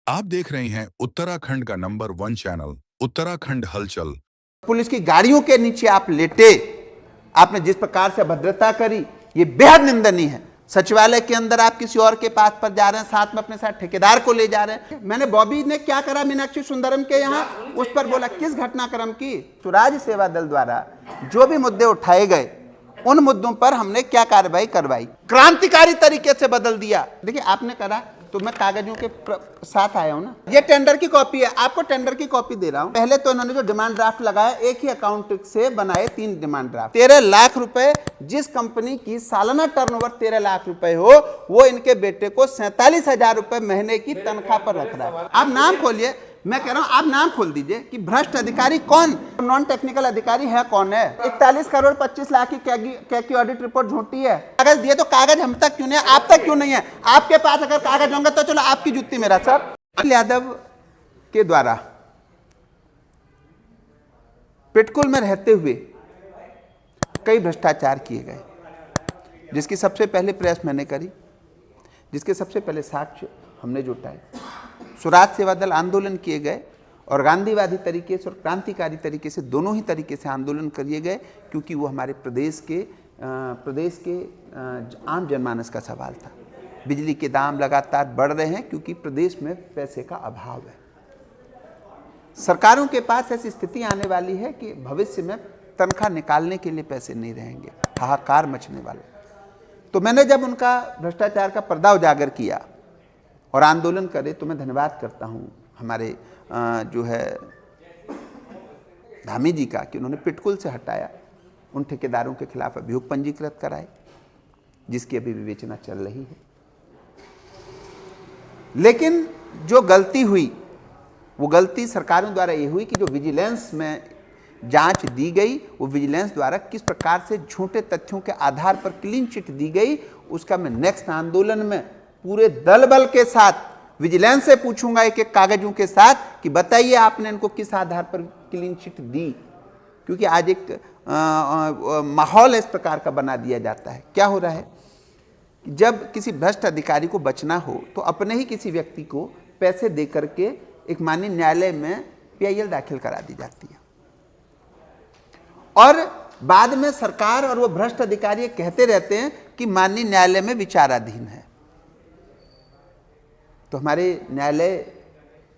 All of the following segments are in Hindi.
आप देख रहे हैं उत्तराखंड का नंबर 1 चैनल उत्तराखंड हलचल। पुलिस की गाड़ियों के नीचे आप लेटे, आपने जिस प्रकार से अभद्रता करी, ये बेहद निंदनीय है। सचिवालय के अंदर आप किसी और के पास पर जा रहे हैं, साथ में अपने साथ ठेकेदार को ले जा रहे हैं। मैंने बॉबी ने क्या करा मीनाक्षी सुंदरम के यहाँ, उस पर बोला किस घटनाक्रम की। स्वराज सेवा दल द्वारा जो भी मुद्दे उठाए गए उन मुद्दों पर हमने क्या कार्रवाई करवाई, क्रांतिकारी तरीके से बदल दिया। देखिए आपने करा तो मैं कागजों के साथ आया हूं ना। ये टेंडर की कॉपी है, आपको टेंडर की कॉपी दे रहा हूं। पहले तो इन्होंने जो डिमांड ड्राफ्ट लगाया, एक ही अकाउंट से बनाए 3 डिमांड ड्राफ्ट। 13 लाख रुपए, जिस कंपनी की सालाना टर्नओवर 13 लाख रुपए हो, वो इनके बेटे को 47,000 रुपए महीने की तनख्वाह पर रख रहा है। आप नाम खोलिए, मैं कह रहा हूं आप नाम खोल दीजिए कि भ्रष्ट अधिकारी कौन, नॉन टेक्निकल अधिकारी है कौन है। 41 करोड़ 25 लाख की ऑडिट रिपोर्ट झूठी है। कागज दिए तो कागज हम तक क्यों नहीं है, आप तक क्यों नहीं है? आपके पास अगर कागज होंगे तो चलो आपकी जुत्ती मेरा। सर यादव के द्वारा पिटकुल में रहते हुए कई भ्रष्टाचार किए गए, जिसकी सबसे पहले प्रेस मैंने करी, जिसके सबसे पहले साक्ष्य हमने जुटाए। स्वराज सेवा दल आंदोलन किए गए और गांधीवादी तरीके से और क्रांतिकारी तरीके से, दोनों ही तरीके से आंदोलन किए गए, क्योंकि वो हमारे प्रदेश के आम जनमानस का सवाल था। बिजली के दाम लगातार बढ़ रहे हैं क्योंकि प्रदेश में पैसे का अभाव है। सरकारों के पास ऐसी स्थिति आने वाली है कि भविष्य में तनख्वाह निकालने के लिए पैसे नहीं रहेंगे, हाहाकार मचने वाला। तो मैंने जब उनका भ्रष्टाचार का पर्दा उजागर किया और आंदोलन करे, तो मैं धन्यवाद करता हूं हमारे जो है धामी जी का, कि उन्होंने पिटकुल से हटाया, उन ठेकेदारों के खिलाफ अभियोग पंजीकृत कराए, जिसकी अभी विवेचना चल रही है। लेकिन जो गलती हुई, वो गलती सरकारों द्वारा ये हुई कि जो विजिलेंस में जांच दी गई, वो विजिलेंस द्वारा किस प्रकार से झूठे तथ्यों के आधार पर क्लीन चिट दी गई, उसका मैं नेक्स्ट आंदोलन में पूरे दल बल के साथ विजिलेंस से पूछूंगा, एक एक कागजों के साथ, कि बताइए आपने इनको किस आधार पर क्लीन चिट दी। क्योंकि आज एक माहौल इस प्रकार का बना दिया जाता है। क्या हो रहा है, जब किसी भ्रष्ट अधिकारी को बचना हो तो अपने ही किसी व्यक्ति को पैसे दे करके एक माननीय न्यायालय में PIL दाखिल करा दी जाती है, और बाद में सरकार और वो भ्रष्ट अधिकारी कहते रहते हैं कि माननीय न्यायालय में विचाराधीन है। तो हमारे न्यायालय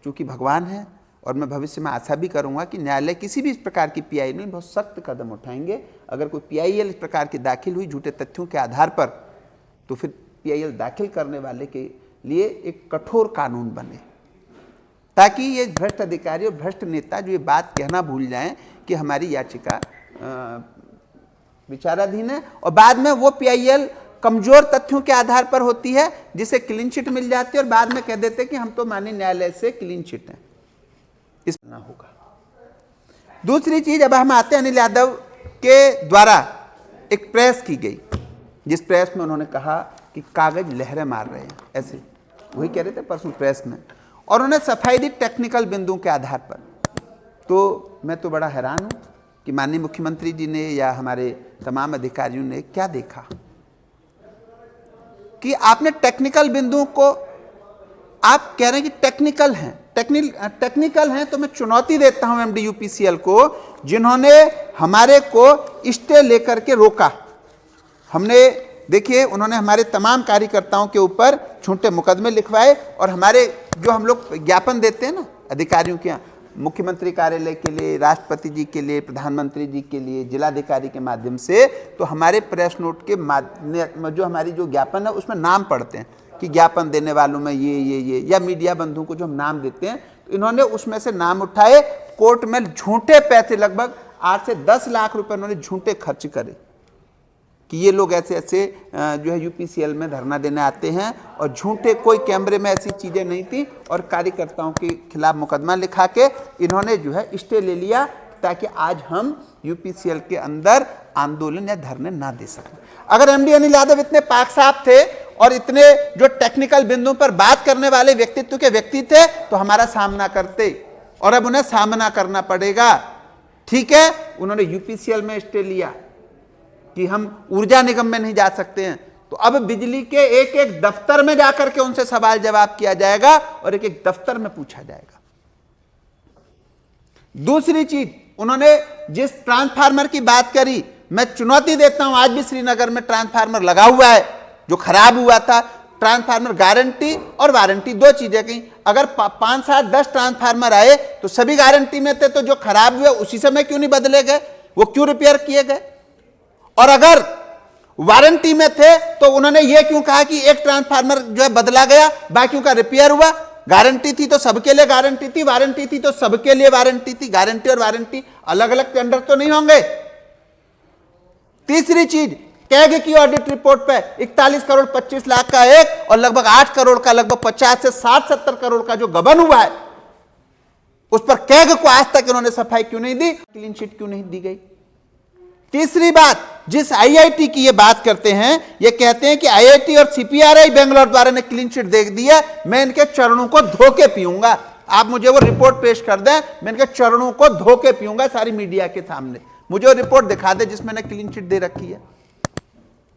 चूंकि भगवान है, और मैं भविष्य में आशा भी करूंगा कि न्यायालय किसी भी इस प्रकार की PIL में बहुत सख्त कदम उठाएंगे। अगर कोई PIL इस प्रकार की दाखिल हुई झूठे तथ्यों के आधार पर, तो फिर PIL दाखिल करने वाले के लिए एक कठोर कानून बने, ताकि ये भ्रष्ट अधिकारी और भ्रष्ट नेता जो ये बात कहना भूल जाएं कि हमारी याचिका विचाराधीन है, और बाद में वो PIL कमजोर तथ्यों के आधार पर होती है, जिसे क्लीन चिट मिल जाती है, और बाद में कह देते हैं कि हम तो माननीय न्यायालय से क्लीन चिट हैं। इस ना होगा। दूसरी चीज, अब हम आते हैं अनिल यादव के द्वारा एक प्रेस की गई, जिस प्रेस में उन्होंने कहा कि कागज लहरें मार रहे हैं, ऐसे वही कह रहे थे परसों प्रेस में, और उन्होंने सफाई दी टेक्निकल बिंदुओं के आधार पर। तो मैं तो बड़ा हैरान हूं कि माननीय मुख्यमंत्री जी ने या हमारे तमाम अधिकारियों ने क्या देखा कि आपने टेक्निकल बिंदुओं को, आप कह रहे हैं कि टेक्निकल हैं, तो मैं चुनौती देता हूं MDUPCL को, जिन्होंने हमारे को स्टे लेकर के रोका। हमने देखिए, उन्होंने हमारे तमाम कार्यकर्ताओं के ऊपर झूठे मुकदमे लिखवाए, और हमारे जो हम लोग ज्ञापन देते हैं ना अधिकारियों के यहाँ, मुख्यमंत्री कार्यालय के लिए, राष्ट्रपति जी के लिए, प्रधानमंत्री जी के लिए, जिलाधिकारी के माध्यम से, तो हमारे प्रेस नोट के माध्यम जो हमारी जो ज्ञापन है उसमें नाम पढ़ते हैं कि ज्ञापन देने वालों में ये, या मीडिया बंधुओं को जो हम नाम देते हैं, तो इन्होंने उसमें से नाम उठाए। कोर्ट में झूठे पैसे, लगभग 8 से 10 लाख रुपए उन्होंने झूठे खर्च करे कि ये लोग ऐसे ऐसे जो है UPCL में धरना देने आते हैं, और झूठे, कोई कैमरे में ऐसी चीज़ें नहीं थी, और कार्यकर्ताओं के खिलाफ मुकदमा लिखा के इन्होंने जो है स्टे ले लिया, ताकि आज हम UPCL के अंदर आंदोलन या धरने ना दे सकें। अगर MD अनिल यादव इतने पाक साफ थे और इतने जो टेक्निकल बिंदुओं पर बात करने वाले व्यक्तित्व के व्यक्ति थे, तो हमारा सामना करते, और अब उन्हें सामना करना पड़ेगा। ठीक है, उन्होंने UPCL में स्टे लिया कि हम ऊर्जा निगम में नहीं जा सकते हैं, तो अब बिजली के एक एक दफ्तर में जाकर के उनसे सवाल जवाब किया जाएगा और एक एक दफ्तर में पूछा जाएगा। दूसरी चीज, उन्होंने जिस ट्रांसफार्मर की बात करी, मैं चुनौती देता हूं, आज भी श्रीनगर में ट्रांसफार्मर लगा हुआ है जो खराब हुआ था। ट्रांसफार्मर गारंटी और वारंटी दो चीजें कहीं, अगर 5, 7, 10 ट्रांसफार्मर आए तो सभी गारंटी में थे, तो जो खराब हुए उसी समय क्यों नहीं बदले गए, वो क्यों रिपेयर किए गए? और अगर वारंटी में थे तो उन्होंने ये क्यों कहा कि एक ट्रांसफार्मर जो है बदला गया, बाकियों का रिपेयर हुआ? गारंटी थी तो सबके लिए गारंटी थी, वारंटी थी तो सबके लिए वारंटी थी। गारंटी और वारंटी अलग अलग टेंडर तो नहीं होंगे। तीसरी चीज, कैग की ऑडिट रिपोर्ट पे 41 करोड़ 25 लाख का एक और लगभग 8 करोड़ का, लगभग 50 से 60-70 करोड़ का जो गबन हुआ है, उस पर कैग को आज तक इन्होंने सफाई क्यों नहीं दी, क्लीन चिट क्यों नहीं दी गई? तीसरी बात, जिस आईआईटी की ये बात करते हैं, ये कहते हैं कि आईआईटी और सीपीआरआई बेंगलोर द्वारा ने क्लीन चिट दे दिया, मैं इनके चरणों को धो के पीऊंगा। आप मुझे वो रिपोर्ट पेश कर दें, मैं इनके चरणों को धो के पीऊंगा सारी मीडिया के सामने। मुझे वो रिपोर्ट दिखा दे जिसमें ने क्लीन चिट दे रखी है।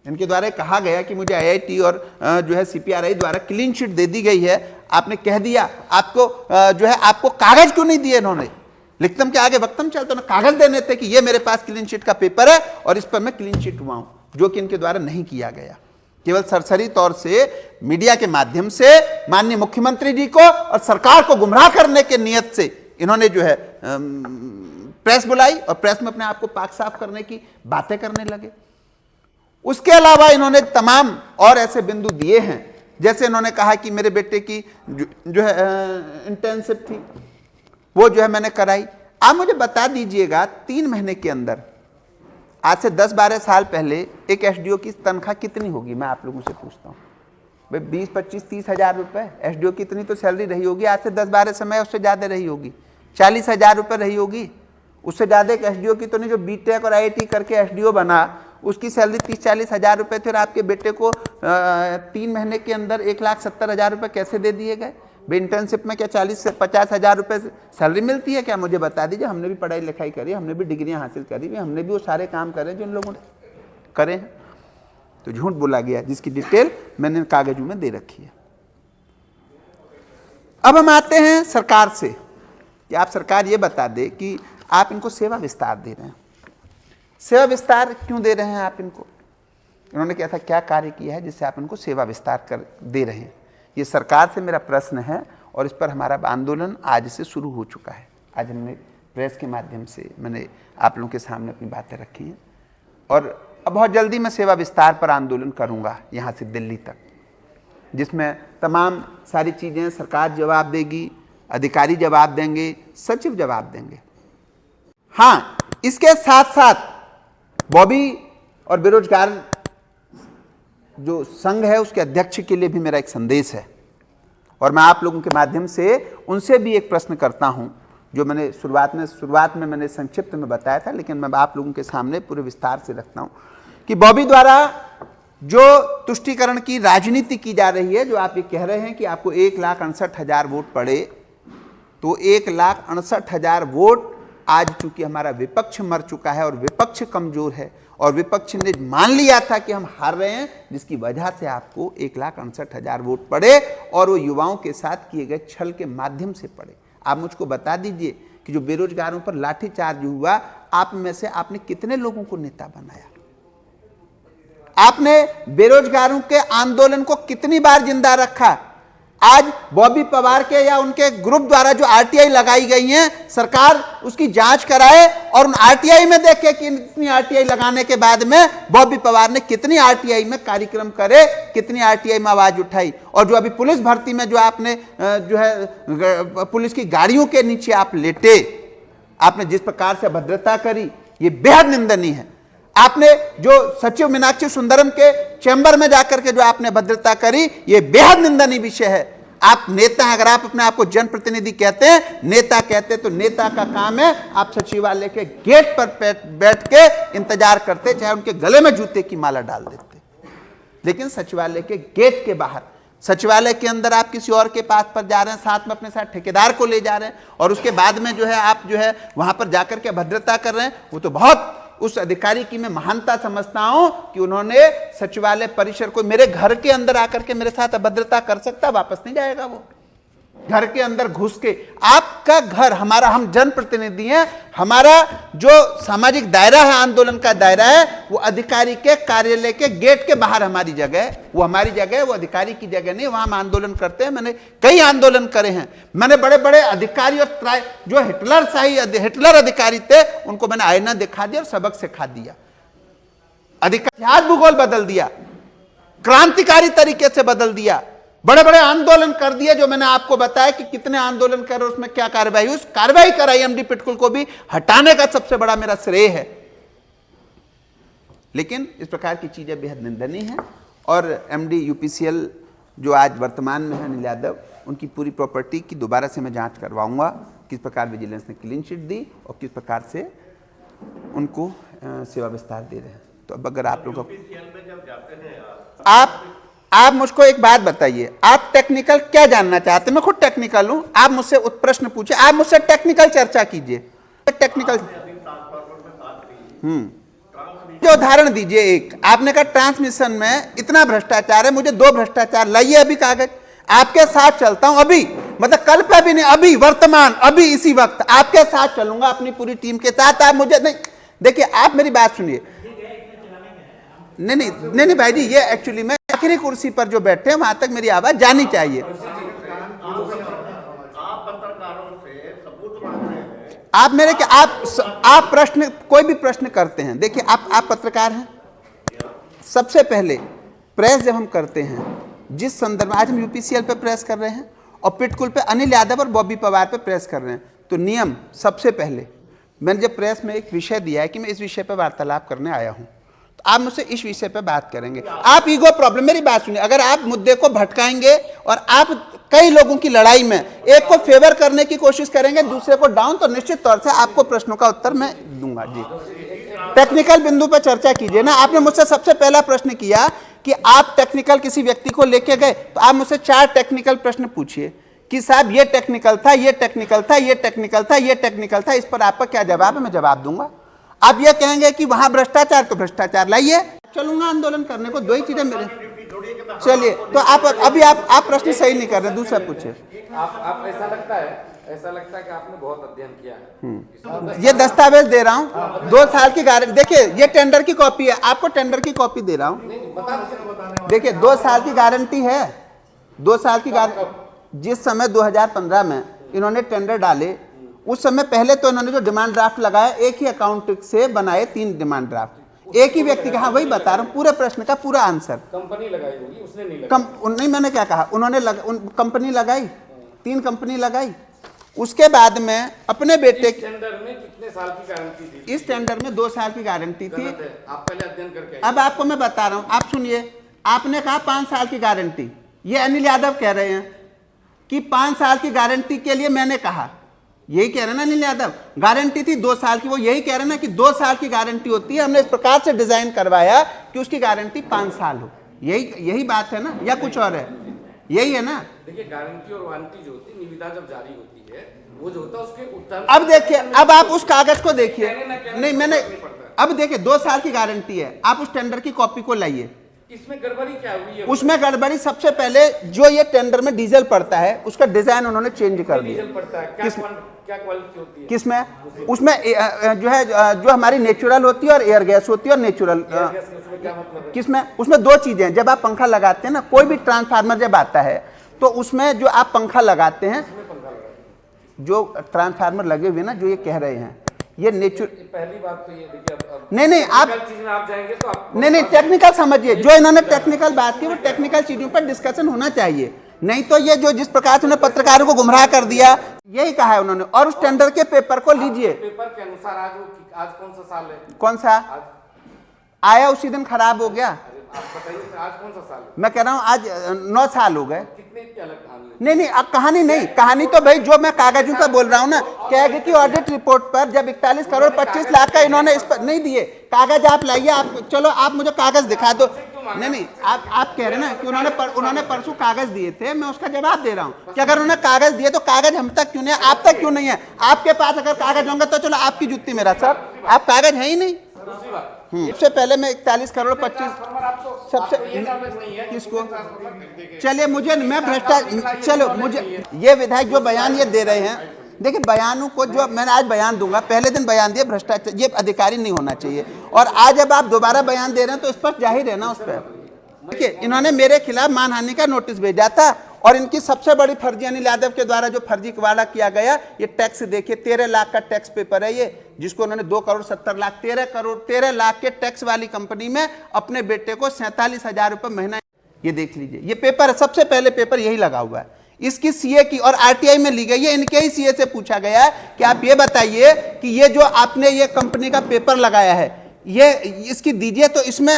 इनके द्वारा कहा गया कि मुझे आईआईटी और जो है सीपीआरआई द्वारा क्लीन चिट दे दी गई है। आपने कह दिया, आपको जो है आपको कागज क्यों नहीं दिए इन्होंने? लिखतम के आगे वक्तम चलता ना, कागज देने थे कि ये मेरे पास क्लीन चिट का पेपर है और इस पर मैं क्लीन चिट हुआ हूं, जो कि इनके द्वारा नहीं किया गया। केवल सरसरी तौर से मीडिया के माध्यम से माननीय मुख्यमंत्री जी को और सरकार को गुमराह करने के नियत से इन्होंने जो है प्रेस बुलाई और प्रेस में अपने आप को पाक साफ करने की बातें करने लगे। उसके अलावा इन्होंने तमाम और ऐसे बिंदु दिए हैं, जैसे इन्होंने कहा कि मेरे बेटे की जो है इंटर्नशिप थी, वो जो है मैंने कराई। आप मुझे बता दीजिएगा 3 महीने के अंदर, आज से 10-12 साल पहले एक एसडीओ की तनख्वाह कितनी होगी? मैं आप लोगों से पूछता हूँ भाई, 20, 25, 30 हजार रुपए एसडीओ की इतनी तो सैलरी रही होगी। आज से 10-12 समय उससे ज़्यादा रही होगी, 40 हजार रुपये रही होगी। उससे ज़्यादा एक एसडीओ की तो नहीं, जो बीटेक और आईआईटी करके एसडीओ बना उसकी सैलरी 30-40 हजार रुपये थी और आपके बेटे को 3 महीने के अंदर 1,70,000 रुपये कैसे दे दिए गए? इंटर्नशिप में क्या 40 से 50 हजार रुपये सैलरी मिलती है क्या? मुझे बता दीजिए। हमने भी पढ़ाई लिखाई करी, हमने भी डिग्रियां हासिल करी हुई, हमने भी वो सारे काम करे जो इन लोगों ने करे हैं। तो झूठ बोला गया, जिसकी डिटेल मैंने कागजों में दे रखी है। अब हम आते हैं सरकार से कि आप सरकार ये बता दे कि आप इनको सेवा विस्तार दे रहे हैं। सेवा विस्तार क्यों दे रहे हैं आप इनको? इन्होंने कैसा क्या कार्य किया है जिससे आप इनको सेवा विस्तार कर दे रहे हैं? ये सरकार से मेरा प्रश्न है और इस पर हमारा आंदोलन आज से शुरू हो चुका है। आज हमने प्रेस के माध्यम से मैंने आप लोगों के सामने अपनी बातें रखी हैं और अब बहुत जल्दी मैं सेवा विस्तार पर आंदोलन करूंगा यहाँ से दिल्ली तक, जिसमें तमाम सारी चीज़ें सरकार जवाब देगी, अधिकारी जवाब देंगे, सचिव जवाब देंगे। हाँ, इसके साथ साथ बॉबी और बेरोजगार जो संघ है उसके अध्यक्ष के लिए भी मेरा एक संदेश है और मैं आप लोगों के माध्यम से उनसे भी एक प्रश्न करता हूं, जो मैंने शुरुआत में मैंने संक्षिप्त में बताया था, लेकिन मैं आप लोगों के सामने पूरे विस्तार से रखता हूं कि बॉबी द्वारा जो तुष्टीकरण की राजनीति की जा रही है, जो आप ये कह रहे हैं कि आपको 1,68,000 वोट पड़े, तो 1,68,000 वोट आज चूंकि हमारा विपक्ष मर चुका है और विपक्ष कमजोर है और विपक्ष ने मान लिया था कि हम हार रहे हैं, जिसकी वजह से आपको 1,68,000 वोट पड़े और वो युवाओं के साथ किए गए छल के माध्यम से पड़े। आप मुझको बता दीजिए कि जो बेरोजगारों पर लाठीचार्ज हुआ, आप में से आपने कितने लोगों को नेता बनाया? आपने बेरोजगारों के आंदोलन को कितनी बार जिंदा रखा? आज बॉबी पवार के या उनके ग्रुप द्वारा जो आरटीआई लगाई गई हैं, सरकार उसकी जांच कराए और उन आरटीआई में देखे कि इतनी आरटीआई लगाने के बाद में बॉबी पवार ने कितनी आरटीआई में कार्यक्रम करे, कितनी आरटीआई में आवाज उठाई। और जो अभी पुलिस भर्ती में जो आपने जो है पुलिस की गाड़ियों के नीचे आप लेटे, आपने जिस प्रकार से अभद्रता करी, ये बेहद निंदनीय है। आपने जो सचिव मीनाक्षी सुंदरम के चैम्बर में जाकर के जो आपने अभद्रता करी, ये बेहद निंदनीय विषय है। आप नेता हैं, अगर आप अपने आप को जनप्रतिनिधि कहते हैं, नेता कहते हैं, तो नेता का काम है आप सचिवालय के गेट पर बैठ के इंतजार करते, चाहे उनके गले में जूते की माला डाल देते, लेकिन सचिवालय के गेट के बाहर, सचिवालय के अंदर आप किसी और के पास पर जा रहे हैं, साथ में अपने साथ ठेकेदार को ले जा रहे हैं और उसके बाद में जो है आप जो है वहां पर जाकर के अभद्रता कर रहे हैं, वो तो बहुत उस अधिकारी की मैं महानता समझता हूं कि उन्होंने सचिवालय परिसर को, मेरे घर के अंदर आकर के मेरे साथ अभद्रता कर सकता, वापस नहीं जाएगा वो। घर के अंदर घुस के, आपका घर हमारा, हम जनप्रतिनिधि हैं, हमारा जो सामाजिक दायरा है, आंदोलन का दायरा है, वो अधिकारी के कार्यालय के गेट के बाहर हमारी जगह है, वो हमारी जगह है, वो अधिकारी की जगह नहीं। वहां हम आंदोलन करते हैं, मैंने कई आंदोलन करे हैं। मैंने बड़े बड़े अधिकारी और जो हिटलर अधिकारी थे उनको मैंने आईना दिखा दिया और सबक सिखा दिया, इतिहास भूगोल बदल दिया, क्रांतिकारी तरीके से बदल दिया, बड़े बड़े आंदोलन कर दिए। जो मैंने आपको बताया कि कितने आंदोलन कर, उसमें क्या कार्रवाई हुई, उस कार्रवाई कराई एमडी पिटकुल को भी हटाने का सबसे बड़ा मेरा श्रेय है। लेकिन इस प्रकार की चीजें बेहद निंदनीय हैं। और एमडी यूपीसीएल जो आज वर्तमान में है अनिल यादव, उनकी पूरी प्रॉपर्टी की दोबारा से मैं जांच करवाऊंगा, किस प्रकार विजिलेंस ने क्लीन चिट दी और किस प्रकार से उनको सेवा विस्तार दे रहे हैं। तो अब अगर आप लोगों को, आप मुझको एक बात बताइए, आप टेक्निकल क्या जानना चाहते हैं? मैं खुद टेक्निकल हूं, आप मुझसे प्रश्न पूछिए, आप मुझसे टेक्निकल चर्चा कीजिए, टेक्निकल। जो उदाहरण दीजिए, एक आपने कहा ट्रांसमिशन में इतना भ्रष्टाचार है, मुझे 2 भ्रष्टाचार लाइए अभी कागज, आपके साथ चलता हूं अभी, मतलब कल पे भी नहीं, अभी वर्तमान, अभी इसी वक्त आपके साथ चलूंगा अपनी पूरी टीम के साथ। आप मुझे नहीं, देखिए आप मेरी बात सुनिए, नहीं भाई जी, ये एक्चुअली मैं आखिरी कुर्सी पर जो बैठे हैं वहां तक मेरी आवाज जानी चाहिए। आप मेरे क्या, आप प्रश्न, कोई भी प्रश्न करते हैं, देखिए आप पत्रकार हैं। सबसे पहले प्रेस जब हम करते हैं, जिस संदर्भ में आज हम यूपीसीएल पे प्रेस कर रहे हैं और पिटकुल पे अनिल यादव और बॉबी पवार पे प्रेस कर रहे हैं, तो नियम सबसे पहले मैंने जब प्रेस में एक विषय दिया है कि मैं इस विषय पर वार्तालाप करने आया हूं, तो आप मुझसे इस विषय पर बात करेंगे। आप ईगो प्रॉब्लम, मेरी बात सुनिए, अगर आप मुद्दे को भटकाएंगे और आप कई लोगों की लड़ाई में एक को फेवर करने की कोशिश करेंगे, दूसरे को डाउन, तो निश्चित तौर से आपको प्रश्नों का उत्तर मैं दूंगा। जी, टेक्निकल बिंदु पर चर्चा कीजिए ना। आपने मुझसे सबसे पहला प्रश्न किया कि आप टेक्निकल किसी व्यक्ति को लेके गए, तो आप मुझसे 4 टेक्निकल प्रश्न पूछिए कि साहब ये टेक्निकल था, ये टेक्निकल था, ये टेक्निकल था, ये टेक्निकल था, इस पर आपका क्या जवाब है? मैं जवाब दूंगा। आप ये कहेंगे कि वहां भ्रष्टाचार, तो भ्रष्टाचार लाइए, चलूंगा आंदोलन करने को, 2 ही चीजें मेरे। चलिए, तो आप अभी आप प्रश्न सही नहीं कर रहे, दूसरा पूछिए। आप ऐसा लगता है कि आपने बहुत अध्ययन किया है। ये दस्तावेज दे रहा हूँ, 2 साल की गारंटी, देखिए ये टेंडर की कॉपी है, आपको टेंडर की कॉपी दे रहा हूँ। देखिए 2 साल की गारंटी है, 2 साल की गारंटी। जिस समय 2015 में इन्होंने टेंडर डाले, उस समय पहले तो इन्होंने जो डिमांड ड्राफ्ट लगाया, एक ही अकाउंट से बनाए 3 डिमांड ड्राफ्ट, एक ही व्यक्ति का। हाँ, वही बता रहा हूँ, पूरे प्रश्न का पूरा आंसर। कंपनी लगाई होगी, उसने नहीं लगाई। नहीं, मैंने क्या कहा, उन्होंने कंपनी लगाई, 3 कंपनी लगाई। उसके बाद में अपने बेटे के टेंडर में कितने साल की गारंटी थी? इस टेंडर में 2 साल की गारंटी थी। आप पहले अध्ययन करके आइए। अब आपको मैं बता रहा हूं, आप सुनिए। आपने कहा 5 साल की गारंटी, ये अनिल यादव कह रहे हैं कि 5 साल की गारंटी के लिए मैंने कहा, यही कह रहे हैं ना अनिल यादव, गारंटी थी 2 साल की। वो यही कह रहे हैं ना कि 2 साल की गारंटी होती है, हमने इस प्रकार से डिजाइन करवाया कि उसकी गारंटी 5 साल हो। यही बात है ना, या कुछ और है? यही है ना। देखिए, गारंटी और वारंटी जो होती है, निविदा जब जारी होती है, वो जो होता है उसके उत्तर। अब देखिए, अब आप उस कागज को देखिए। नहीं, मैंने अब देखिए 2 साल की गारंटी है, आप उस टेंडर की कॉपी को लाइए। इसमें गड़बड़ी क्या हुई है? उसमें गड़बड़ी सबसे पहले, जो ये टेंडर में डीजल पड़ता है, उसका डिजाइन उन्होंने चेंज कर दिया। डीजल पड़ता है, क्या क्वालिटी होती है? किसमें? उसमें जो है, जो हमारी नेचुरल होती है और एयर गैस होती है, और नेचुरल किसमें? उसमें 2 चीजें हैं। जब आप पंखा लगाते हैं ना, कोई भी ट्रांसफार्मर जब आता है, तो उसमें जो आप पंखा लगाते हैं, जो ट्रांसफार्मर लगे हुए ना, जो ये कह रहे हैं, ये पहली बात तो ये देखिए, नहीं आप जाएंगे तो आप नहीं टेक्निकल समझिए। जो इन्होंने टेक्निकल बात की, वो टेक्निकल चीजों पर डिस्कशन होना चाहिए। नहीं तो ये जो जिस प्रकार से उन्होंने पत्रकारों को गुमराह कर दिया, यही कहा है उन्होंने। और उस टेंडर के पेपर को लीजिए। पेपर के अनुसार आज कौन सा साल है? कौन सा आया उसी दिन खराब हो गया। आप बताइए, आज कौन सा साल है? मैं कह रहा हूँ आज 9 साल हो गए। कितने की अलग कहानी? नहीं, अब कहानी नहीं, कहानी तो भाई जो मैं कागजों पर बोल रहा हूँ ना, कहेगा कि ऑडिट रिपोर्ट पर जब 41 करोड़ 25 लाख का इन्होंने इस पर नहीं दिए कागज, आप लाइए। आप चलो, आप मुझे कागज दिखा दो। नहीं, आप कह रहे ना कि उन्होंने परसों कागज दिए थे, मैं उसका जवाब दे रहा हूँ कि अगर उन्होंने कागज दिए तो कागज हम तक क्यों नहीं है, आप तक क्यों नहीं है? आपके पास अगर कागज होंगे तो चलो आपकी जुत्ती मेरा सर, आप कागज है ही नहीं। दूसरी बात सबसे पहले मैं 41 करोड़ 25 ट्रांसफार्मर आपको सबसे आपको ये नॉलेज नहीं है कि किसको? ट्रांसफार्मर चलिए मुझे मैं भ्रष्टाचार चलो मुझे ये विधायक जो बयान ये दे रहे हैं, देखिए बयानों को जो मैंने आज बयान दूंगा, पहले दिन बयान दिया भ्रष्टाचार ये अधिकारी नहीं होना चाहिए, और आज जब आप दोबारा बयान दे रहे हैं तो स्पष्ट जाहिर है ना उस पर। देखिए इन्होंने मेरे खिलाफ मानहानि का नोटिस भेजा था, और इनकी सबसे बड़ी फर्जी अनिल यादव के द्वारा जो फर्जी वादा किया गया, ये टैक्स देखिए 13 लाख का टैक्स पेपर है ये, जिसको उन्होंने 2 करोड़ 70 लाख 13 लाख के टैक्स वाली कंपनी में अपने बेटे को 47,000 रुपये महीना, ये देख लीजिए ये पेपर है, सबसे पहले पेपर यही लगा हुआ है। इसकी सीए की और आरटीआई में ली गई है, इनके ही सीए से पूछा गया है कि आप ये बताइए कि ये जो आपने ये कंपनी का पेपर लगाया है ये इसकी दीजिए, तो इसमें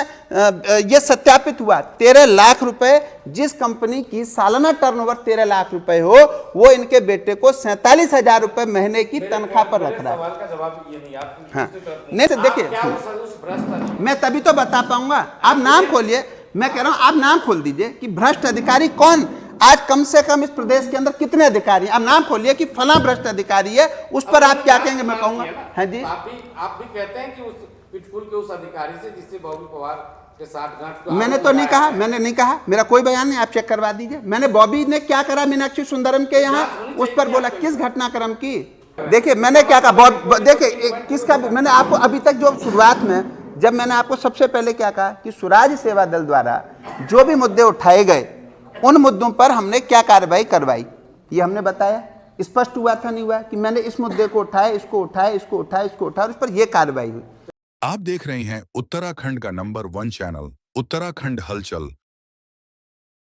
ये सत्यापित हुआ 13 लाख रुपए, जिस कंपनी की सालाना टर्नओवर 13 लाख रुपए हो, वो इनके बेटे को 47,000 रुपए महीने की तनख्वाह पर रख रहा है। सवाल का जवाब ये नहीं आप हाँ नहीं तो देखिए उस भ्रष्ट मैं तभी तो बता पाऊंगा, आप नाम खोलिए, मैं कह रहा हूं आप नाम खोल दीजिए कि भ्रष्ट अधिकारी कौन, आज कम से कम इस प्रदेश के अंदर कितने अधिकारी हैं, आप नाम खोलिए कि फला भ्रष्ट अधिकारी है, उस पर आप क्या कहेंगे, मैं कहूंगा हाँ जी। आप भी कहते हैं कि उस पिटकुल के उस अधिकारी से जिससे बॉबी पवार के साथ गांठ को मैंने तो नहीं कहा, मैंने नहीं कहा, मेरा कोई बयान नहीं, आप चेक करवा दीजिए। मैंने बॉबी ने क्या करा मीनाक्षी सुंदरम के यहाँ, उस पर बोला किस घटनाक्रम की, देखिए मैंने क्या कहा, देखिए किसका, मैंने आपको अभी तक जो शुरुआत में जब मैंने आपको सबसे पहले क्या कहा कि स्वराज सेवा दल द्वारा जो भी मुद्दे उठाए गए उन मुद्दों पर हमने क्या कार्रवाई करवाई, ये हमने बताया, स्पष्ट हुआ था नहीं हुआ कि मैंने इस मुद्दे को उठाया, इसको उठाया, इसको उठाया, इसको उठाया, उस पर यह कार्रवाई हुई। आप देख रहे हैं उत्तराखंड का नंबर 1 चैनल उत्तराखंड हलचल।